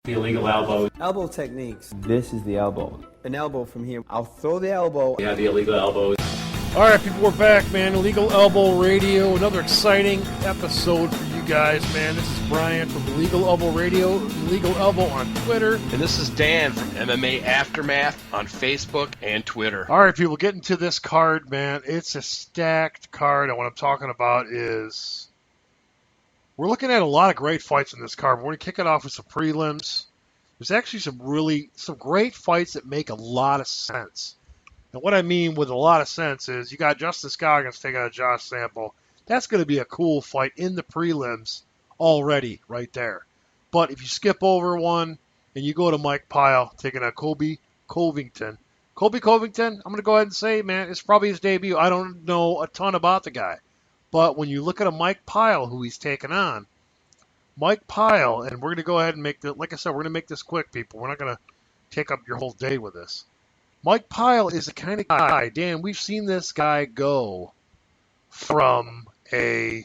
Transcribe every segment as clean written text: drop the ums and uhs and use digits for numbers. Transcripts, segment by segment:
The illegal elbow. Elbow techniques. This is the elbow. An elbow from here. I'll throw the elbow. Yeah, the illegal elbows. All right, people, we're back, man. Illegal Elbow Radio. Another exciting episode for you guys, man. This is Brian from Illegal Elbow Radio, Illegal Elbow on Twitter. And this is Dan from MMA Aftermath on Facebook and Twitter. All right, people, getting to this card, man. It's a stacked card, and what I'm talking about is we're looking at a lot of great fights in this card. We're going to kick it off with some prelims. There's actually some great fights that make a lot of sense. And what I mean with a lot of sense is you got Justice Goggins taking on Josh Sample. That's going to be a cool fight in the prelims already right there. But if you skip over one and you go to Mike Pyle taking on Colby Covington. Colby Covington, I'm going to go ahead and say, man, it's probably his debut. I don't know a ton about the guy. But when you look at a Mike Pyle who he's taken on, Mike Pyle, and we're going to go ahead and make the, like I said, we're going to make this quick, people. We're not going to take up your whole day with this. Mike Pyle is the kind of guy, Dan, we've seen this guy go from a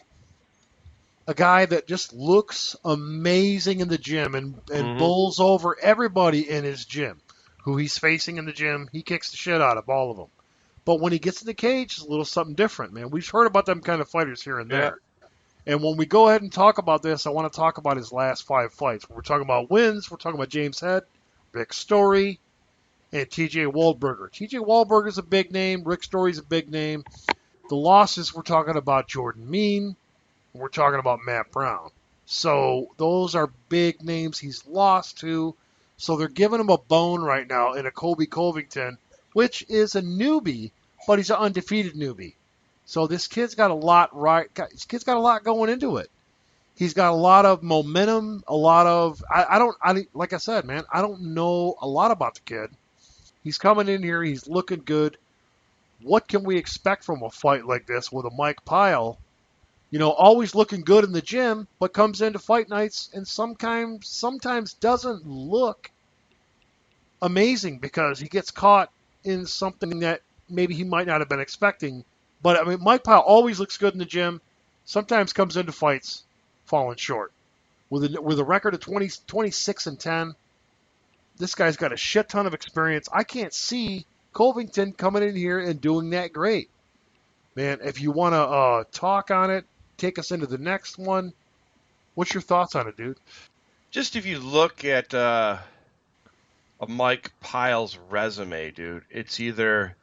guy that just looks amazing in the gym and bowls over everybody in his gym who he's facing in the gym. He kicks the shit out of all of them. But when he gets in the cage, it's a little something different, man. We've heard about them kind of fighters here and there. Yeah. And when we go ahead and talk about this, I want to talk about his last 5 fights. We're talking about wins. We're talking about James Head, Rick Story, and T.J. Waldberger. T.J. Waldberger's a big name. Rick Story's a big name. The losses, we're talking about Jordan Mean. And we're talking about Matt Brown. So those are big names he's lost to. So they're giving him a bone right now in a Colby Covington, which is a newbie, but he's an undefeated newbie. So this kid's got a lot going into it. He's got a lot of momentum, a lot of like I said, man, I don't know a lot about the kid. He's coming in here, he's looking good. What can we expect from a fight like this with a Mike Pyle? You know, always looking good in the gym, but comes into fight nights and sometimes doesn't look amazing because he gets caught in something that maybe he might not have been expecting. But, I mean, Mike Pyle always looks good in the gym, sometimes comes into fights falling short. With a record of 26-10, this guy's got a shit ton of experience. I can't see Covington coming in here and doing that great. Man, if you want to talk on it, take us into the next one. What's your thoughts on it, dude? Just if you look at a Mike Pyle's resume, dude, it's either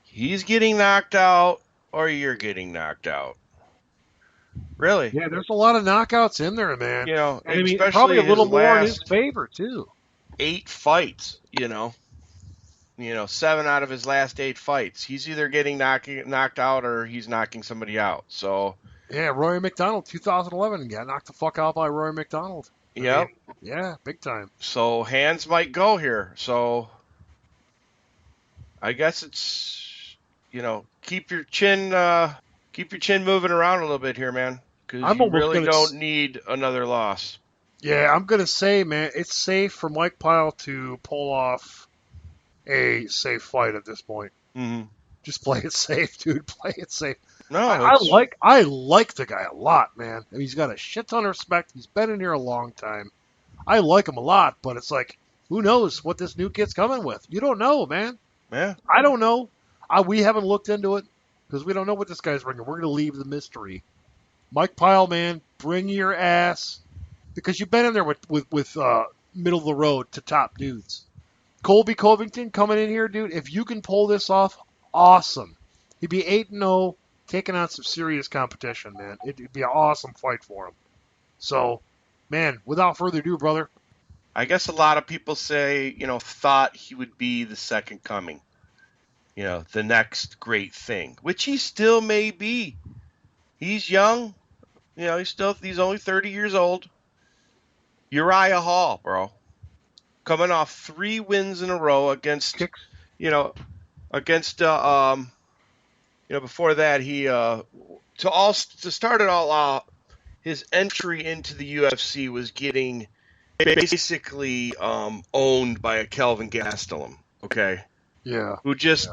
he's getting knocked out or you're getting knocked out. Really? Yeah, there's a lot of knockouts in there, man. You know, I mean, especially probably a little more in last his favor, too. 8 fights, you know, 7 out of his last 8 fights. He's either getting knocked out or he's knocking somebody out. So yeah, Rory McDonald, 2011, got knocked the fuck out by Rory McDonald. Yep. Yeah, big time. So hands might go here. So I guess it's, keep your chin moving around a little bit here, man, because you really don't need another loss. Yeah, I'm going to say, man, it's safe for Mike Pyle to pull off a safe fight at this point. Mm-hmm. Just play it safe, dude. Play it safe. No, I like the guy a lot, man. I mean, he's got a shit ton of respect. He's been in here a long time. I like him a lot, but it's like, who knows what this new kid's coming with? You don't know, man. Yeah. I don't know. We haven't looked into it because we don't know what this guy's bringing. We're going to leave the mystery. Mike Pyle, man, bring your ass. Because you've been in there with middle of the road to top dudes. Colby Covington coming in here, dude. If you can pull this off, awesome. He'd be 8-0, taking on some serious competition, man. It'd be an awesome fight for him. So, man, without further ado, brother. I guess a lot of people say, thought he would be the second coming. The next great thing, which he still may be. He's young. He's only 30 years old. Uriah Hall, bro, coming off 3 wins in a row against, before that he to start it all out, his entry into the UFC was getting basically owned by a Kelvin Gastelum, okay? Yeah. Who just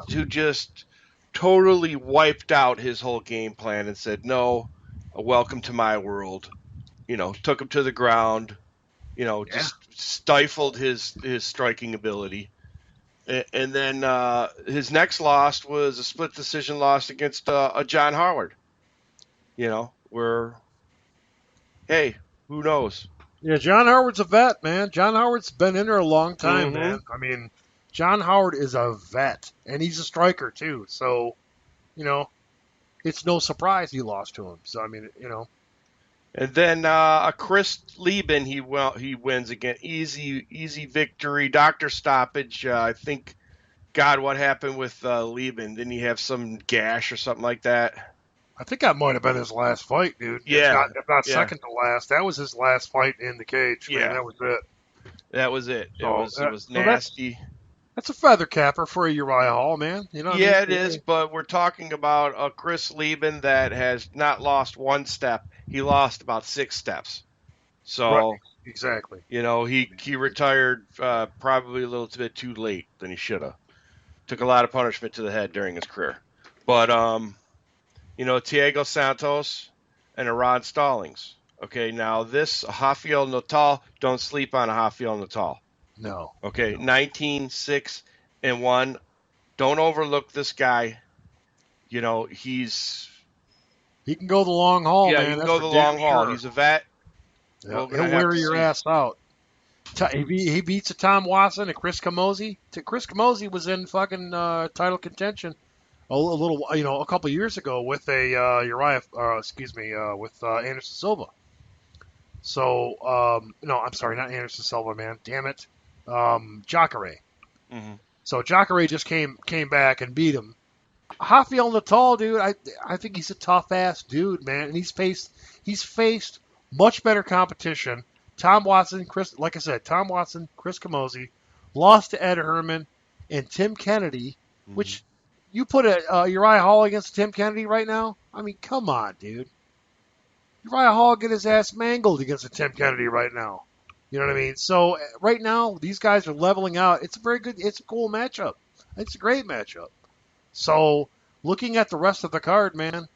totally wiped out his whole game plan and said, "No, welcome to my world." Took him to the ground. Just stifled his striking ability. And then his next loss was a split decision loss against a John Howard. Where, hey, who knows? Yeah, John Howard's a vet, man. John Howard's been in there a long time, Mhm. man. I mean, John Howard is a vet, and he's a striker too. So, it's no surprise he lost to him. So, I mean, And then a Chris Lieben, he wins again. Easy victory. Doctor stoppage. I think, God, what happened with Lieben? Didn't he have some gash or something like that? I think that might have been his last fight, dude. Yeah. If not Yeah. second to last. That was his last fight in the cage, man. Yeah. That was it. That was it. It Oh, was so nasty. That's a feather capper for a Uriah Hall, man. You know what I Yeah, mean? it is, but we're talking about a Chris Lieben that has not lost one step. He lost about 6 steps. So, Right. Exactly. he retired probably a little bit too late than he should have. Took a lot of punishment to the head during his career. But, Thiago Santos and Ron Stallings. Okay, now this Rafael Natal, don't sleep on a Rafael Natal. No. Okay, 19-6-1. Don't overlook this guy. He can go the long haul, man. He can That's go for the damn long haul. sure. He's a vet. Yeah. We're He'll gonna have wear to your see. ass out. He beats a Tom Watson, a Chris Camozzi. Chris Camozzi was in fucking title contention a couple years ago with with Anderson Silva. So, no, I'm sorry, not Anderson Silva, man. Damn it. Jacare. Mm-hmm. So Jacare just came back and beat him. Rafael Natal, dude, I think he's a tough ass dude, man, and he's faced much better competition. Tom Watson, Chris Camozzi, lost to Ed Herman and Tim Kennedy, Mm-hmm. which you put Uriah Hall against Tim Kennedy right now? I mean, come on, dude. Uriah Hall get his ass mangled against a Tim Kennedy right now. You know what I mean? So right now, these guys are leveling out. It's a cool matchup. It's a great matchup. So looking at the rest of the card, man.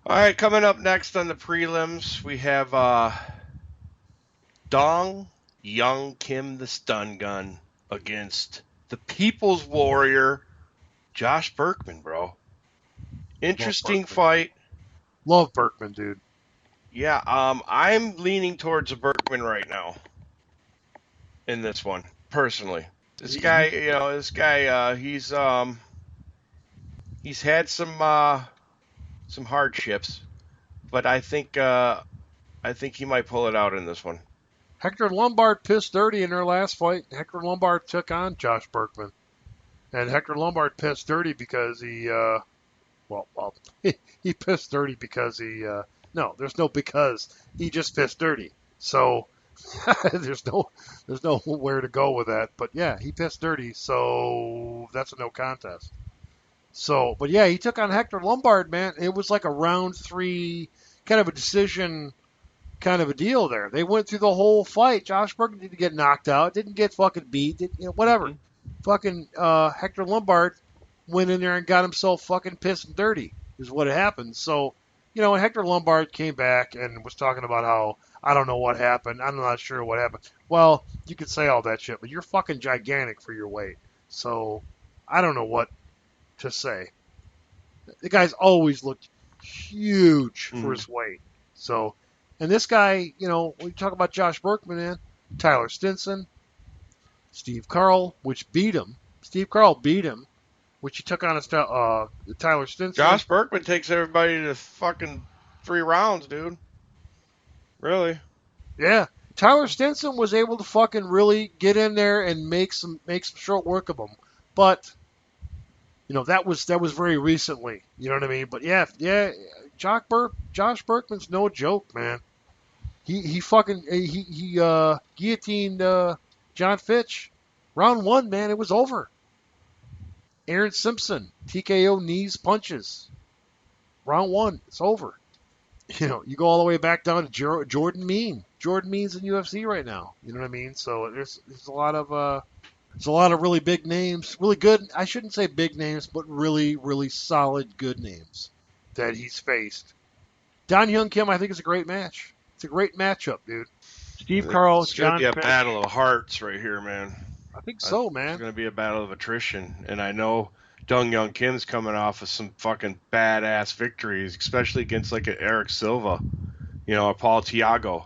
All right, coming up next on the prelims, we have Dong Young Kim the Stun Gun against the People's Warrior, Josh Berkman, bro. Interesting fight. Love Berkman, dude. Yeah, I'm leaning towards a Berkman right now in this one, personally. This guy, he's had some hardships, but I think he might pull it out in this one. Hector Lombard pissed dirty in their last fight. Hector Lombard took on Josh Berkman. And Hector Lombard pissed dirty because he he pissed dirty because no, there's no because. He just pissed dirty. So there's no where to go with that. But yeah, he pissed dirty, so that's a no contest. So, but yeah, he took on Hector Lombard, man. It was like a round 3 kind of a decision kind of a deal there. They went through the whole fight. Josh Berkman didn't get knocked out, didn't get fucking beat, whatever. Mm-hmm. Fucking Hector Lombard went in there and got himself fucking pissed and dirty is what happened. So, Hector Lombard came back and was talking about how, I don't know what happened. I'm not sure what happened. Well, you could say all that shit, but you're fucking gigantic for your weight. So, I don't know what to say. The guy's always looked huge for his weight. So, and this guy, when you talk about Josh Berkman, man, Tyler Stinson, Steve Carl, which beat him. Steve Carl beat him, which he took on Tyler Stinson. Josh Berkman takes everybody to fucking 3 rounds, dude. Really? Yeah. Tyler Stinson was able to fucking really get in there and make some short work of him. But, that was very recently. You know what I mean? But yeah, Josh Berkman's no joke, man. He guillotined John Fitch. Round 1, man, it was over. Aaron Simpson, TKO knees, punches. Round 1, it's over. You go all the way back down to Jordan Mean. Jordan Mean's in UFC right now. You know what I mean? So there's a lot of really big names, really good. I shouldn't say big names, but really, really solid, good names that he's faced. Don Young Kim, I think, is a great match. It's a great matchup, dude. Steve Carl, It's going to John be a Fitch. battle of hearts right here, man. I think so, It's man. going to be a battle of attrition. And I know Dong Young Kim's coming off of some fucking badass victories, especially against like an Eric Silva, a Paul Tiago.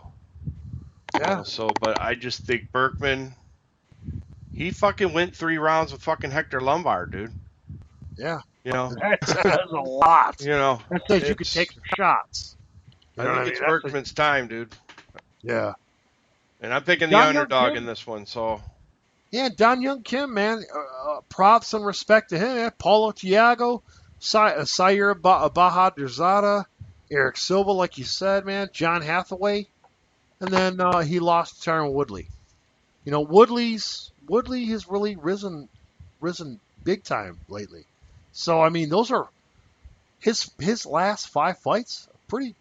Yeah. But I just think Berkman, he fucking went 3 rounds with fucking Hector Lombard, dude. Yeah. That That's a lot. you know, That says you could take some shots. You know I what think it's mean? Berkman's time, dude. Yeah. And I'm picking the Don Young underdog Kim. in this one, so. Yeah, Don Young Kim, man. Props and respect to him. Man. Paulo Tiago, Sayer Bahadurzada, Eric Silva, like you said, man. John Hathaway. And then he lost to Tyron Woodley. Woodley has really risen big time lately. So I mean, those are his last 5 fights. Pretty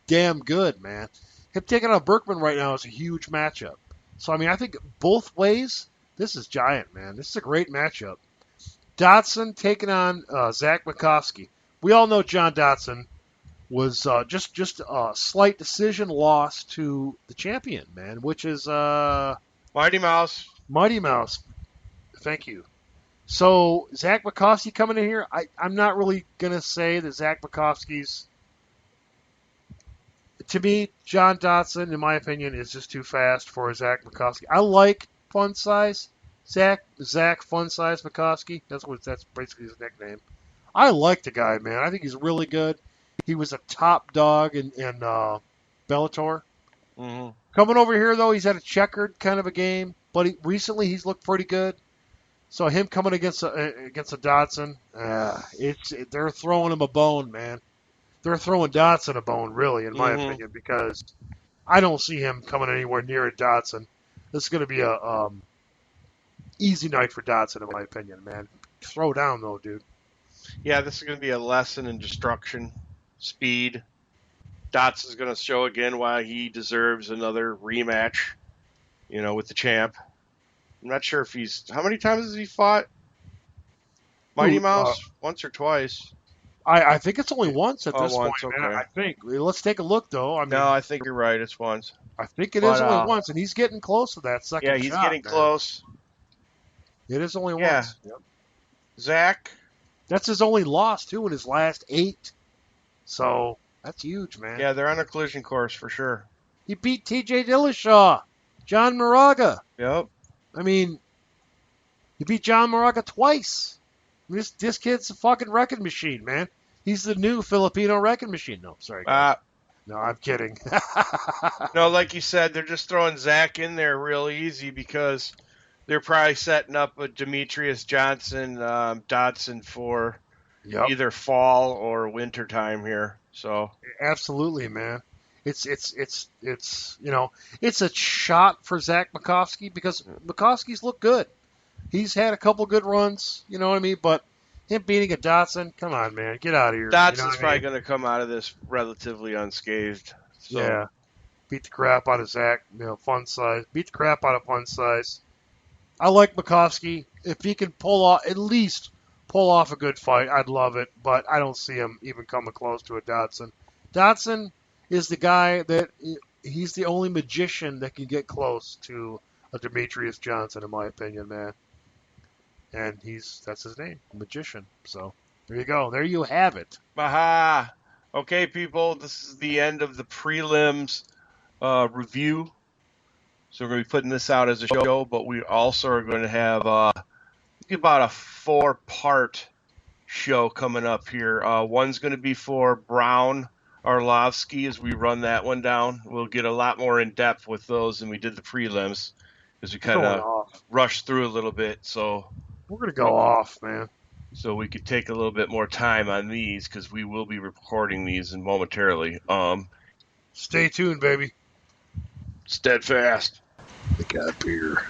damn good, man. Him taking on Berkman right now is a huge matchup. So I mean, I think both ways, this is giant, man. This is a great matchup. Dodson taking on Zach Makovsky. We all know John Dodson was just a slight decision loss to the champion, man, which is Mighty Mouse. Mighty Mouse. Thank you. So Zach Makovsky coming in here, I'm not really going to say that Zach Makovsky's, to me, John Dodson, in my opinion, is just too fast for Zach Makovsky. I like Fun Size. Zach Fun Size Makovsky. That's basically his nickname. I like the guy, man. I think he's really good. He was a top dog in Bellator. Mm-hmm. Coming over here, though, he's had a checkered kind of a game, but recently he's looked pretty good. So him coming against a Dodson, they're throwing him a bone, man. They're throwing Dodson a bone, really, in my opinion, because I don't see him coming anywhere near a Dodson. This is going to be a easy night for Dodson, in my opinion, man. Throw down, though, dude. Yeah, this is going to be a lesson in destruction, speed. Dodson's going to show again why he deserves another rematch, with the champ. I'm not sure if how many times has he fought Mighty Mouse? Once or twice? I think it's only once at this once, point, okay. man. I think. Let's take a look, though. No, I think you're right. It's once. I think it is only once, and he's getting close to that second shot. Yeah, he's getting close. It is only once. Yep. Zach? That's his only loss, too, in his last 8. So that's huge, man. Yeah, they're on a collision course for sure. He beat T.J. Dillashaw, John Moraga. Yep. I mean, he beat John Moraga twice. This kid's a fucking wrecking machine, man. He's the new Filipino wrecking machine. No, sorry. No, I'm kidding. No, like you said, they're just throwing Zach in there real easy because they're probably setting up a Demetrius Johnson, Dodson for either fall or winter time here. So absolutely, man. It's a shot for Zach Makovsky because Makovsky's looked good. He's had a couple good runs, you know what I mean? But him beating a Dodson, come on, man, get out of here. Dodson's probably going to come out of this relatively unscathed. So. Yeah, beat the crap out of Zach. Fun Size. Beat the crap out of Fun Size. I like Makovsky. If he can at least pull off a good fight, I'd love it. But I don't see him even coming close to a Dodson. Dodson is the guy he's the only magician that can get close to a Demetrius Johnson, in my opinion, man. And that's his name, magician. So there you go. There you have it. Aha. Okay, people, this is the end of the prelims review. So we're going to be putting this out as a show, but we also are going to have about a 4-part show coming up here. One's going to be for Brown Arlovsky as we run that one down. We'll get a lot more in depth with those than we did the prelims because we kind of rushed through a little bit. So we're going to go off, man. So we could take a little bit more time on these because we will be recording these momentarily. Stay tuned, baby. Steadfast. I got beer.